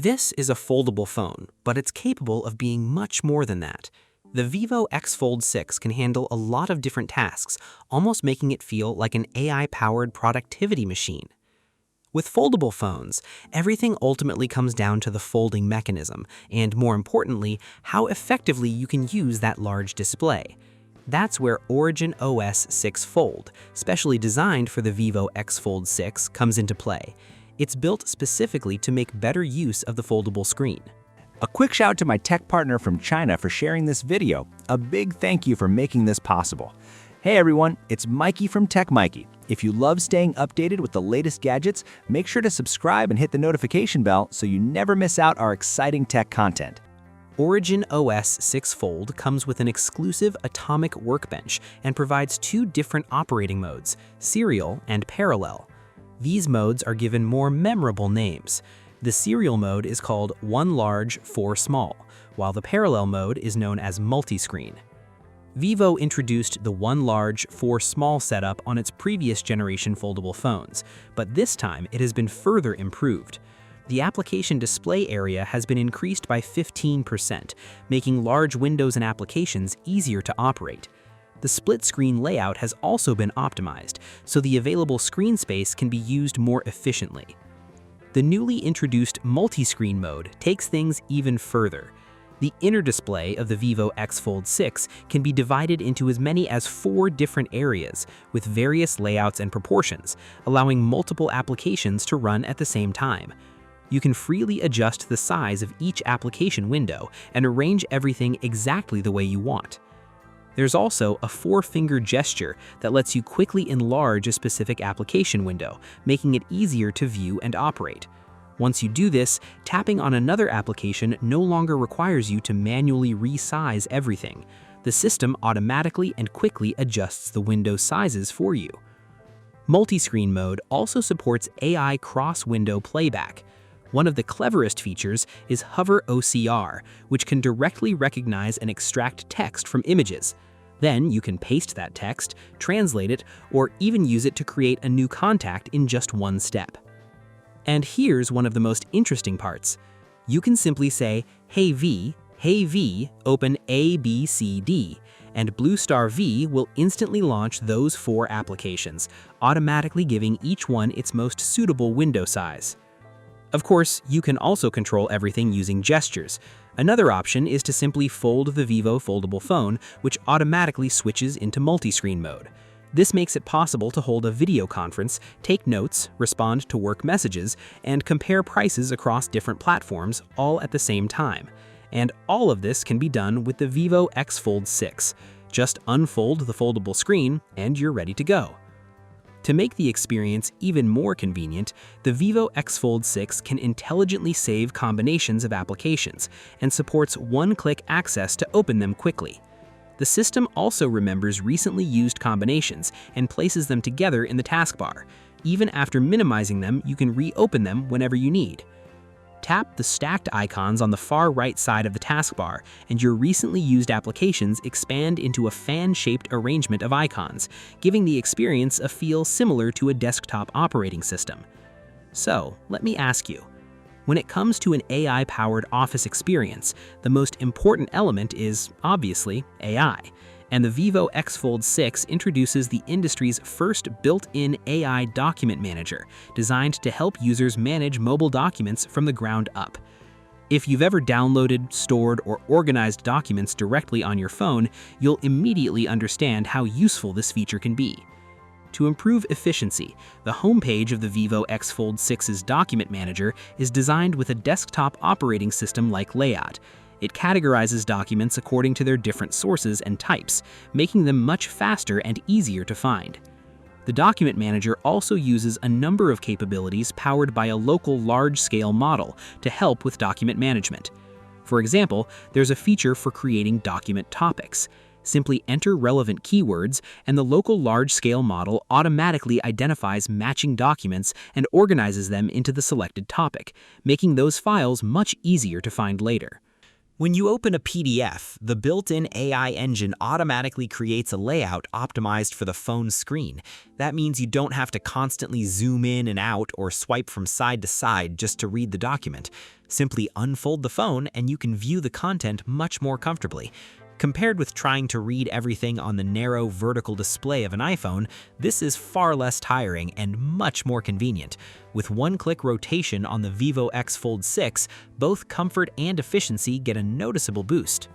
This is a foldable phone, but it's capable of being much more than that. The Vivo X Fold 6 can handle a lot of different tasks, almost making it feel like an AI-powered productivity machine. With foldable phones, everything ultimately comes down to the folding mechanism, and more importantly, how effectively you can use that large display. That's where OriginOS 6 Fold, specially designed for the Vivo X Fold 6, comes into play. It's built specifically to make better use of the foldable screen. A quick shout out to my tech partner from China for sharing this video. A big thank you for making this possible. Hey everyone, it's Maiky from techmaiky. If you love staying updated with the latest gadgets, make sure to subscribe and hit the notification bell so you never miss out our exciting tech content. OriginOS 6 Fold comes with an exclusive Atomic Workbench and provides two different operating modes, serial and parallel. These modes are given more memorable names. The serial mode is called 1 large, 4 small, while the parallel mode is known as multi-screen. Vivo introduced the 1 large, 4 small setup on its previous generation foldable phones, but this time it has been further improved. The application display area has been increased by 15%, making large windows and applications easier to operate. The split-screen layout has also been optimized, so the available screen space can be used more efficiently. The newly introduced multi-screen mode takes things even further. The inner display of the Vivo X Fold 6 can be divided into as many as 4 different areas, with various layouts and proportions, allowing multiple applications to run at the same time. You can freely adjust the size of each application window and arrange everything exactly the way you want. There's also a 4-finger gesture that lets you quickly enlarge a specific application window, making it easier to view and operate. Once you do this, tapping on another application no longer requires you to manually resize everything. The system automatically and quickly adjusts the window sizes for you. Multi-screen mode also supports AI cross-window playback. One of the cleverest features is Hover OCR, which can directly recognize and extract text from images. Then you can paste that text, translate it, or even use it to create a new contact in just one step. And here's one of the most interesting parts. You can simply say, "Hey V, open ABCD," and Blue Star V will instantly launch those 4 applications, automatically giving each one its most suitable window size. Of course, you can also control everything using gestures. Another option is to simply fold the Vivo foldable phone, which automatically switches into multi-screen mode. This makes it possible to hold a video conference, take notes, respond to work messages, and compare prices across different platforms all at the same time. And all of this can be done with the Vivo X Fold 6. Just unfold the foldable screen and you're ready to go. To make the experience even more convenient, the Vivo X Fold 6 can intelligently save combinations of applications and supports one-click access to open them quickly. The system also remembers recently used combinations and places them together in the taskbar. Even after minimizing them, you can reopen them whenever you need. Tap the stacked icons on the far right side of the taskbar, and your recently used applications expand into a fan-shaped arrangement of icons, giving the experience a feel similar to a desktop operating system. So, let me ask you, when it comes to an AI-powered office experience, the most important element is, obviously, AI. And the Vivo X Fold 6 introduces the industry's first built-in AI document manager, designed to help users manage mobile documents from the ground up. If you've ever downloaded, stored, or organized documents directly on your phone, you'll immediately understand how useful this feature can be. To improve efficiency, the homepage of the Vivo X Fold 6's document manager is designed with a desktop operating system-like layout. It categorizes documents according to their different sources and types, making them much faster and easier to find. The document manager also uses a number of capabilities powered by a local large-scale model to help with document management. For example, there's a feature for creating document topics. Simply enter relevant keywords, and the local large-scale model automatically identifies matching documents and organizes them into the selected topic, making those files much easier to find later. When you open a PDF, the built-in AI engine automatically creates a layout optimized for the phone's screen. That means you don't have to constantly zoom in and out or swipe from side to side just to read the document. Simply unfold the phone and you can view the content much more comfortably. Compared with trying to read everything on the narrow vertical display of an iPhone, this is far less tiring and much more convenient. With one-click rotation on the Vivo X Fold 6, both comfort and efficiency get a noticeable boost.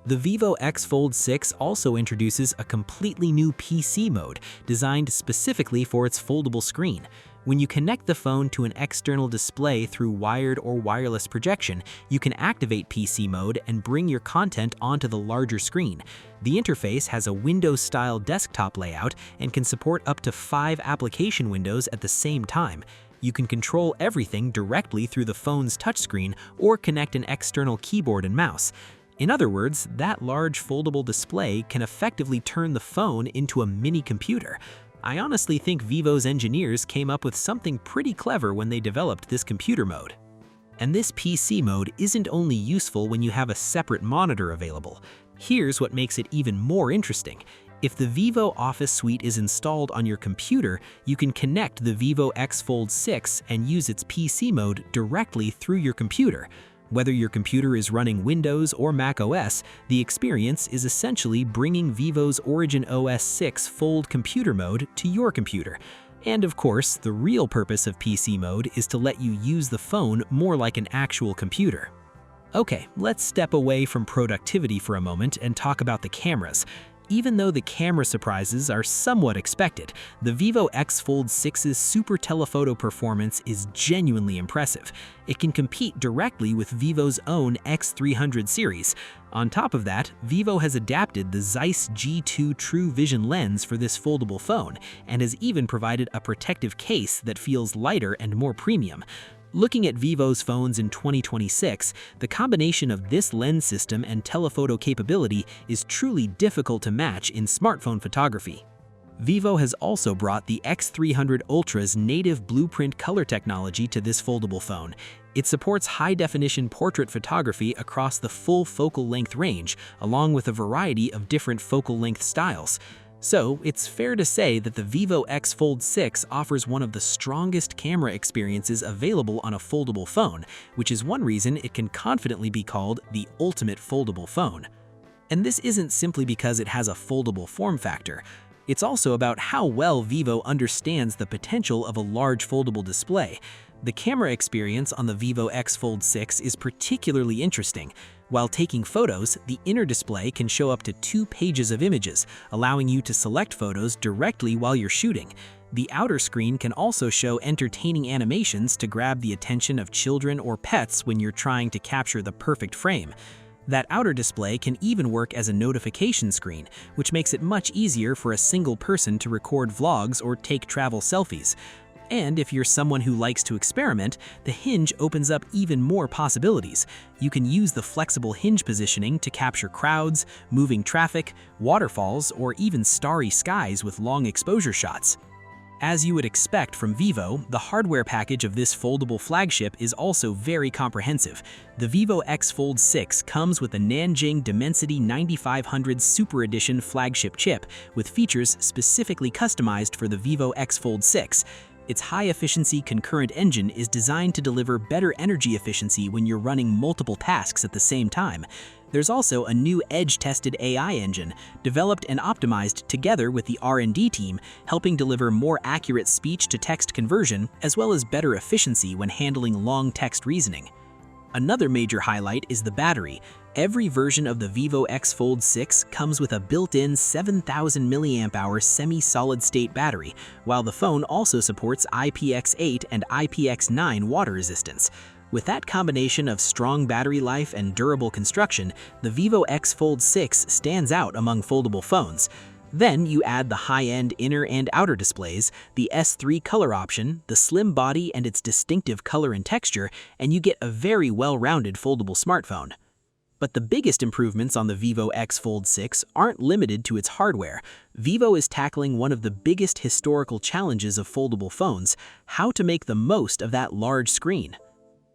The Vivo X Fold 6 also introduces a completely new PC mode designed specifically for its foldable screen. When you connect the phone to an external display through wired or wireless projection, you can activate PC mode and bring your content onto the larger screen. The interface has a Windows-style desktop layout and can support up to 5 application windows at the same time. You can control everything directly through the phone's touchscreen or connect an external keyboard and mouse. In other words, that large foldable display can effectively turn the phone into a mini computer. I honestly think Vivo's engineers came up with something pretty clever when they developed this computer mode. And this PC mode isn't only useful when you have a separate monitor available. Here's what makes it even more interesting. If the Vivo Office Suite is installed on your computer, you can connect the Vivo X Fold 6 and use its PC mode directly through your computer. Whether your computer is running Windows or macOS, the experience is essentially bringing Vivo's OriginOS 6 Fold computer mode to your computer. And of course, the real purpose of PC mode is to let you use the phone more like an actual computer. Okay, let's step away from productivity for a moment and talk about the cameras. Even though the camera surprises are somewhat expected, the Vivo X Fold 6's super telephoto performance is genuinely impressive. It can compete directly with Vivo's own X300 series. On top of that, Vivo has adapted the Zeiss G2 True Vision lens for this foldable phone, and has even provided a protective case that feels lighter and more premium. Looking at Vivo's phones in 2026, the combination of this lens system and telephoto capability is truly difficult to match in smartphone photography. Vivo has also brought the X300 Ultra's native blueprint color technology to this foldable phone. It supports high-definition portrait photography across the full focal length range, along with a variety of different focal length styles. So, it's fair to say that the Vivo X Fold 6 offers one of the strongest camera experiences available on a foldable phone, which is one reason it can confidently be called the ultimate foldable phone. And this isn't simply because it has a foldable form factor. It's also about how well Vivo understands the potential of a large foldable display. The camera experience on the Vivo X Fold 6 is particularly interesting. While taking photos, the inner display can show up to 2 pages of images, allowing you to select photos directly while you're shooting. The outer screen can also show entertaining animations to grab the attention of children or pets when you're trying to capture the perfect frame. That outer display can even work as a notification screen, which makes it much easier for a single person to record vlogs or take travel selfies. And if you're someone who likes to experiment, the hinge opens up even more possibilities. You can use the flexible hinge positioning to capture crowds, moving traffic, waterfalls, or even starry skies with long exposure shots. As you would expect from Vivo, the hardware package of this foldable flagship is also very comprehensive. The Vivo X Fold 6 comes with a Nanjing Dimensity 9500 Super Edition flagship chip with features specifically customized for the Vivo X Fold 6. Its high-efficiency concurrent engine is designed to deliver better energy efficiency when you're running multiple tasks at the same time. There's also a new edge-tested AI engine, developed and optimized together with the R&D team, helping deliver more accurate speech-to-text conversion, as well as better efficiency when handling long text reasoning. Another major highlight is the battery. Every version of the Vivo X Fold 6 comes with a built-in 7,000 mAh semi-solid-state battery, while the phone also supports IPX8 and IPX9 water resistance. With that combination of strong battery life and durable construction, the Vivo X Fold 6 stands out among foldable phones. Then you add the high-end inner and outer displays, the S3 color option, the slim body and its distinctive color and texture, and you get a very well-rounded foldable smartphone. But the biggest improvements on the Vivo X Fold 6 aren't limited to its hardware. Vivo is tackling one of the biggest historical challenges of foldable phones: how to make the most of that large screen.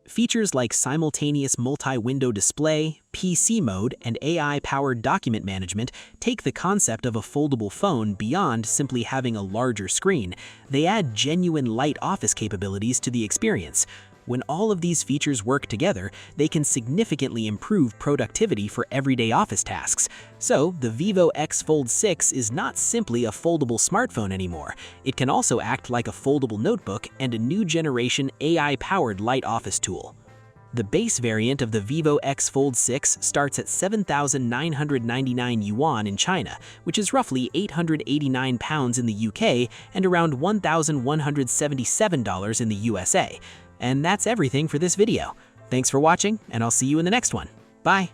Features like simultaneous multi-window display, PC mode, and AI-powered document management take the concept of a foldable phone beyond simply having a larger screen. They add genuine light office capabilities to the experience. When all of these features work together, they can significantly improve productivity for everyday office tasks. So, the Vivo X Fold 6 is not simply a foldable smartphone anymore. It can also act like a foldable notebook and a new generation AI-powered light office tool. The base variant of the Vivo X Fold 6 starts at 7,999 yuan in China, which is roughly £889 in the UK and around $1,177 in the USA. And that's everything for this video. Thanks for watching, and I'll see you in the next one. Bye!